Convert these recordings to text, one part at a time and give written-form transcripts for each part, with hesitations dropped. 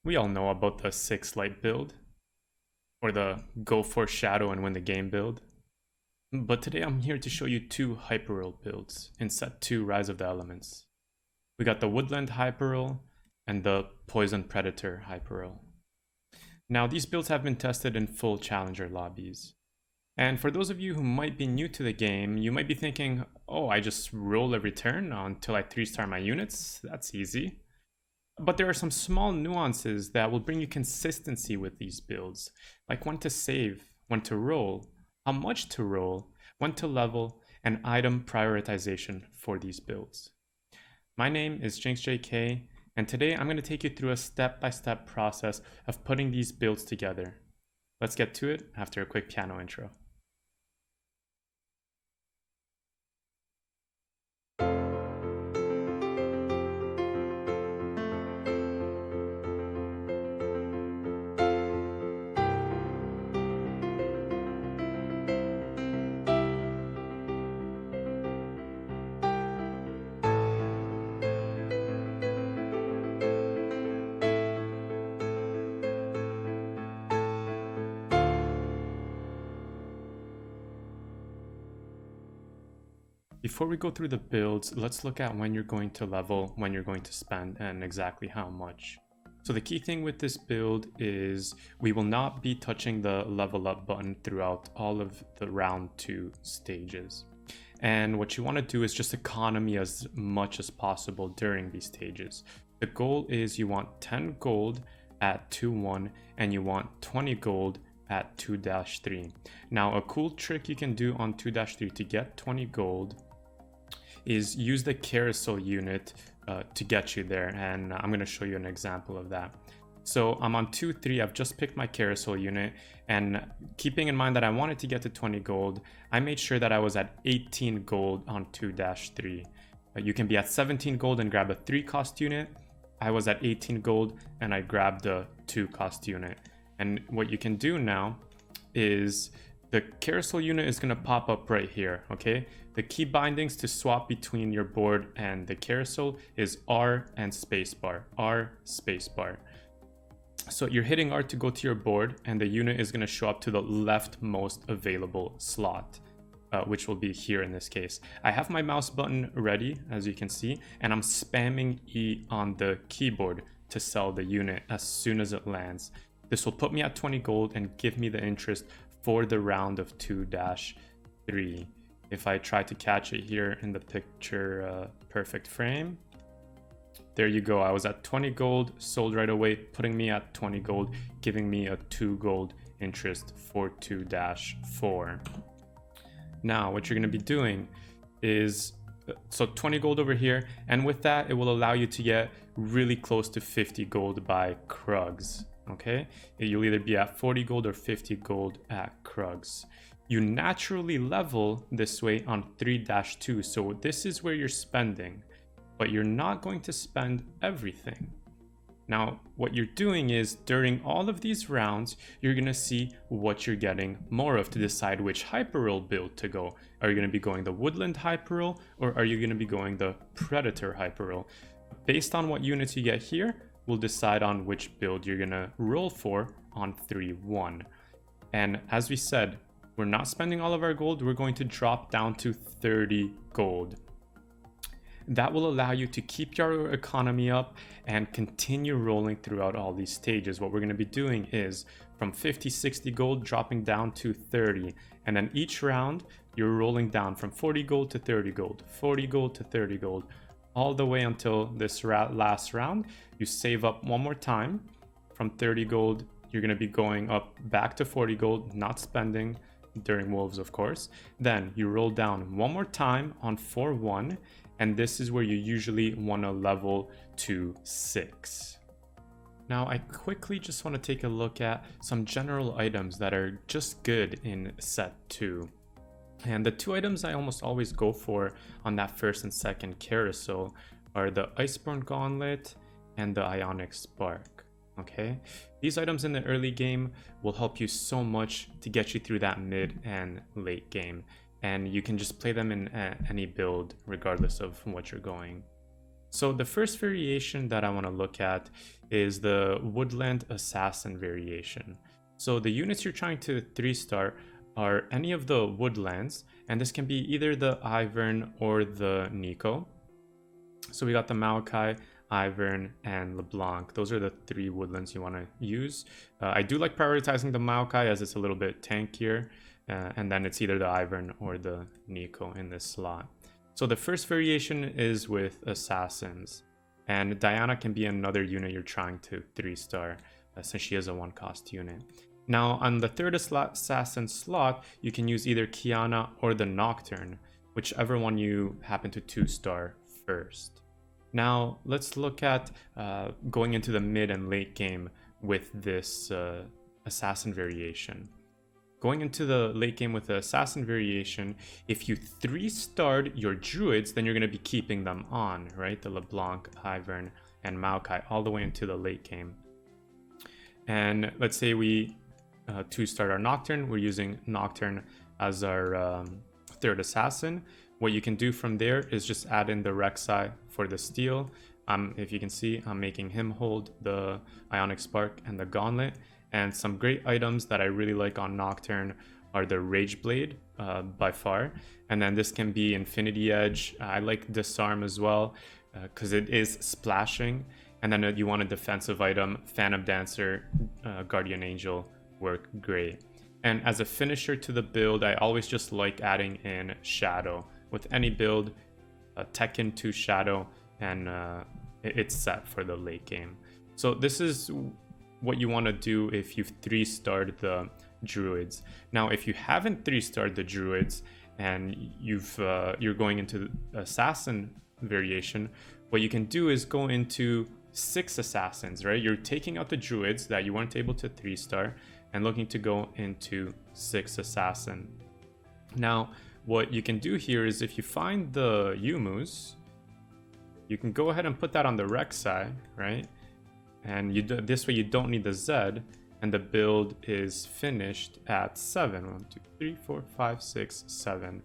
We all know about the 6 light build, or the go for shadow and win the game build. But today I'm here to show you 2 Hyperroll builds in set 2 Rise of the Elements. We got the Woodland Hyperroll and the Poison Predator Hyperroll. Now these builds have been tested in full challenger lobbies. And for those of you who might be new to the game, you might be thinking, oh, I just roll every turn until I 3-star my units, that's easy. But there are some small nuances that will bring you consistency with these builds, like when to save, when to roll, how much to roll, when to level, and item prioritization for these builds. My name is JinxJK, and today I'm going to take you through a step-by-step process of putting these builds together. Let's get to it after a quick piano intro. Before we go through the builds, let's look at when you're going to level, when you're going to spend, and exactly how much. So the key thing with this build is we will not be touching the level up button throughout all of the round 2 stages. And what you want to do is just economy as much as possible during these stages. The goal is you want 10 gold at 2-1 and you want 20 gold at 2-3. Now a cool trick you can do on 2-3 to get 20 gold is use the carousel unit to get you there, and I'm going to show you an example of that. So I'm on 2-3, I've just picked my carousel unit, and keeping in mind that I wanted to get to 20 gold, I made sure that I was at 18 gold on 2-3. You can be at 17 gold and grab a 3 cost unit. I was at 18 gold and I grabbed a 2 cost unit. And what you can do now is the carousel unit is going to pop up right here, okay? The key bindings to swap between your board and the carousel is R and spacebar, R, spacebar. So you're hitting R to go to your board, and the unit is going to show up to the leftmost available slot, which will be here in this case. I have my mouse button ready, as you can see, and I'm spamming E on the keyboard to sell the unit as soon as it lands. This will put me at 20 gold and give me the interest for the round of 2-3. If I try to catch it here in the picture perfect frame, there you go. I was at 20 gold, sold right away, putting me at 20 gold, giving me a 2 gold interest for 2-4. Now, what you're going to be doing is, so 20 gold over here, and with that, it will allow you to get really close to 50 gold by Krugs. Okay, you'll either be at 40 gold or 50 gold at Krugs. You naturally level this way on 3-2, so this is where you're spending, but you're not going to spend everything. Now, what you're doing is during all of these rounds, you're going to see what you're getting more of to decide which Hyperroll build to go. Are you going to be going the Woodland Hyperroll, or are you going to be going the Predator Hyperroll? Based on what units you get here, we'll decide on which build you're going to roll for on 3-1. And as we said, we're not spending all of our gold. We're going to drop down to 30 gold. That will allow you to keep your economy up and continue rolling throughout all these stages. What we're going to be doing is from 50, 60 gold dropping down to 30. And then each round, you're rolling down from 40 gold to 30 gold, 40 gold to 30 gold, all the way until this last round. You save up one more time. From 30 gold, you're going to be going up back to 40 gold, not spending during wolves, of course. Then you roll down one more time on 4-1, and this is where you usually want to level to 6. Now, I quickly just want to take a look at some general items that are just good in set 2. And the 2 items I almost always go for on that first and second carousel are the Iceborne Gauntlet and the Ionic Spark. Okay, these items in the early game will help you so much to get you through that mid and late game, and you can just play them in any build regardless of what you're going. So the first variation that I want to look at is the Woodland Assassin variation. So the units you're trying to 3-star are any of the woodlands, and this can be either the Ivern or the Nico. So we got the Maokai, Ivern, and LeBlanc. Those are the 3 woodlands you want to use. I do like prioritizing the Maokai as it's a little bit tankier, and then it's either the Ivern or the Nico in this slot. So the first variation is with Assassins, and Diana can be another unit you're trying to 3-star, since she is a 1-cost unit. Now on the third Assassin slot, you can use either Kiana or the Nocturne, whichever one you happen to 2-star first. Now let's look at going into the mid and late game with this Assassin variation. Going into the late game with the Assassin variation, if you 3-starred your Druids, then you're going to be keeping them on, right? The LeBlanc, Ivern, and Maokai all the way into the late game. And let's say we 2-star our Nocturne. We're using Nocturne as our third Assassin. What you can do from there is just add in the Rek'Sai for the steal. If you can see, I'm making him hold the Ionic Spark and the Gauntlet. And some great items that I really like on Nocturne are the Rage Blade by far. And then this can be Infinity Edge. I like Disarm as well because it is splashing. And then you want a defensive item, Phantom Dancer, Guardian Angel work great. And as a finisher to the build, I always just like adding in Shadow. With any build, Tekken 2 Shadow, and it's set for the late game. So this is what you want to do if you've 3-starred the Druids. Now, if you haven't 3-starred the Druids and you're going into the Assassin variation, what you can do is go into 6 Assassins, right? You're taking out the Druids that you weren't able to 3-star and looking to go into 6 Assassin. Now, what you can do here is if you find the Yumus, you can go ahead and put that on the Rek'Sai, right? And this way you don't need the Zed, and the build is finished at 7. 1, 2, 3, 4, 5, 6, 7.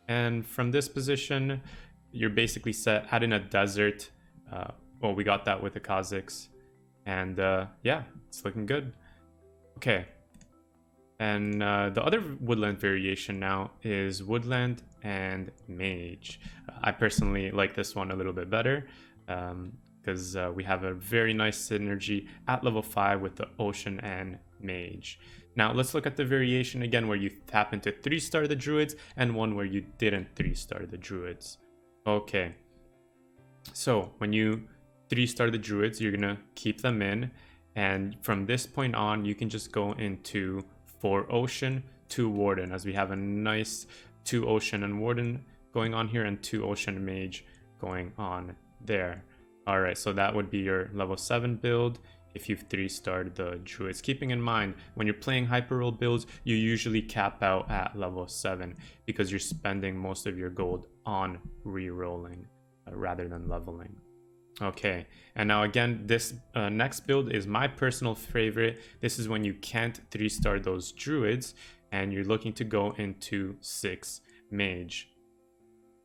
And from this position, you're basically set. Add in a desert. Well, we got that with the Kha'Zix. And yeah, it's looking good. Okay. And the other woodland variation now is Woodland and Mage. I personally like this one a little bit better. Because we have a very nice synergy at level 5 with the Ocean and Mage. Now let's look at the variation again where you happen to 3-star the Druids and one where you didn't 3-star the Druids. Okay, so when you 3-star the Druids, you're gonna keep them in, and from this point on you can just go into 4 Ocean, 2 Warden, as we have a nice 2 Ocean and Warden going on here and 2 Ocean Mage going on there. Alright, so that would be your level 7 build if you've 3-starred the Druids. Keeping in mind, when you're playing hyper roll builds, you usually cap out at level 7 because you're spending most of your gold on re-rolling rather than leveling. Okay, and now again, this next build is my personal favorite. This is when you can't 3-star those Druids and you're looking to go into 6 Mage.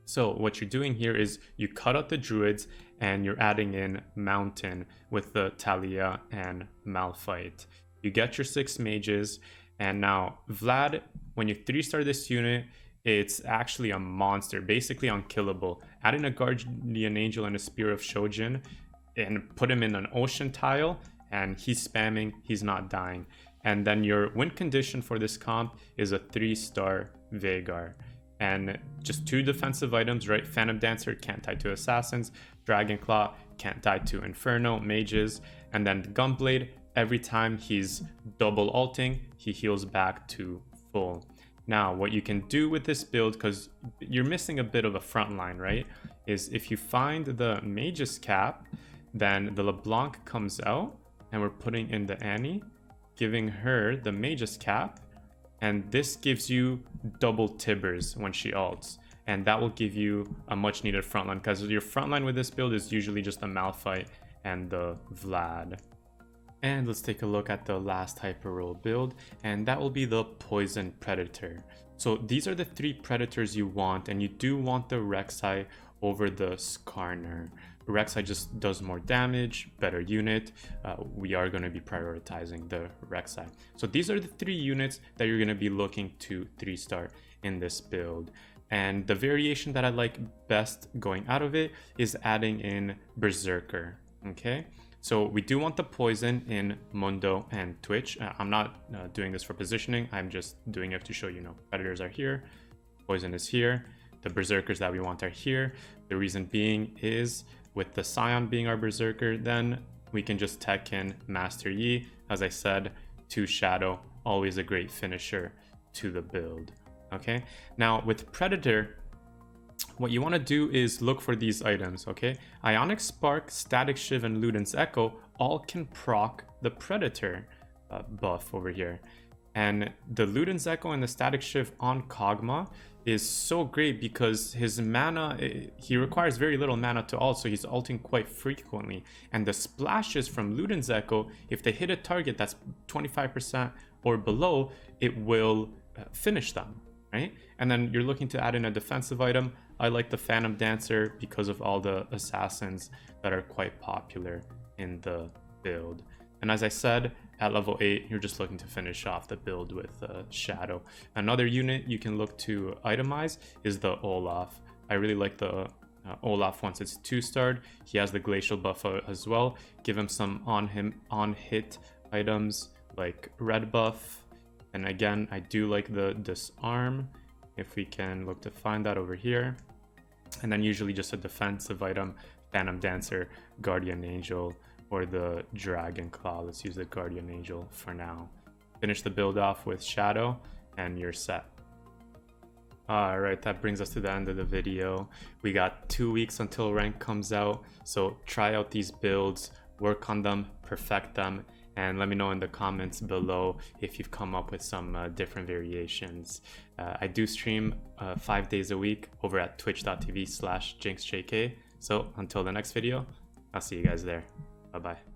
So what you're doing here is you cut out the Druids and you're adding in Mountain with the Talia and Malphite. You get your 6 Mages, and now Vlad, when you 3-star this unit, it's actually a monster, basically unkillable. Add in a Guardian Angel and a Spear of Shojin and put him in an Ocean tile and he's spamming, he's not dying. And then your win condition for this comp is a 3-star Vhagar. And just 2 defensive items, right? Phantom Dancer can't die to Assassins, Dragonclaw can't die to Inferno, Mages, and then Gunblade, every time he's double ulting, he heals back to full. Now, what you can do with this build, because you're missing a bit of a front line, right? Is if you find the Mage's Cap, then the LeBlanc comes out, and we're putting in the Annie, giving her the Mage's Cap, and this gives you double Tibbers when she ults, and that will give you a much needed frontline, because your frontline with this build is usually just the Malphite and the Vlad. And let's take a look at the last hyper roll build, and that will be the Poison Predator. So these are the 3 predators you want, and you do want the Rek'Sai over the Skarner. Rek'Sai just does more damage, better unit. We are going to be prioritizing the Rek'Sai. So these are the 3 units that you're going to be looking to 3-star in this build. And the variation that I like best going out of it is adding in Berserker. Okay, so we do want the poison in Mundo and Twitch. I'm not doing this for positioning. I'm just doing it to show you, predators are here, poison is here, the berserkers that we want are here. The reason being is with the Scion being our berserker, then we can just tech in Master Yi. As I said, 2 Shadow, always a great finisher to the build. Okay, now with Predator, what you want to do is look for these items. Okay, Ionic Spark, Static Shiv, and Luden's Echo all can proc the Predator buff over here. And the Luden's Echo and the Static Shiv on Kog'Maw is so great because his mana, he requires very little mana to ult, so he's ulting quite frequently. And the splashes from Luden's Echo, if they hit a target that's 25% or below, it will finish them, right? And then you're looking to add in a defensive item. I like the Phantom Dancer because of all the assassins that are quite popular in the build. And as I said, at level 8, you're just looking to finish off the build with Shadow. Another unit you can look to itemize is the Olaf. I really like the Olaf once it's 2-starred. He has the Glacial buff as well. Give him some on-hit items like Red buff. And again, I do like the Disarm, if we can look to find that over here. And then usually just a defensive item, Phantom Dancer, Guardian Angel, or the Dragon Claw. Let's use the Guardian Angel for now. Finish the build off with Shadow and you're set. Alright, that brings us to the end of the video. We got 2 weeks until rank comes out, so try out these builds, work on them, perfect them, and let me know in the comments below if you've come up with some different variations. I do stream 5 days a week over at twitch.tv/JinxJK. So until the next video, I'll see you guys there. Bye-bye.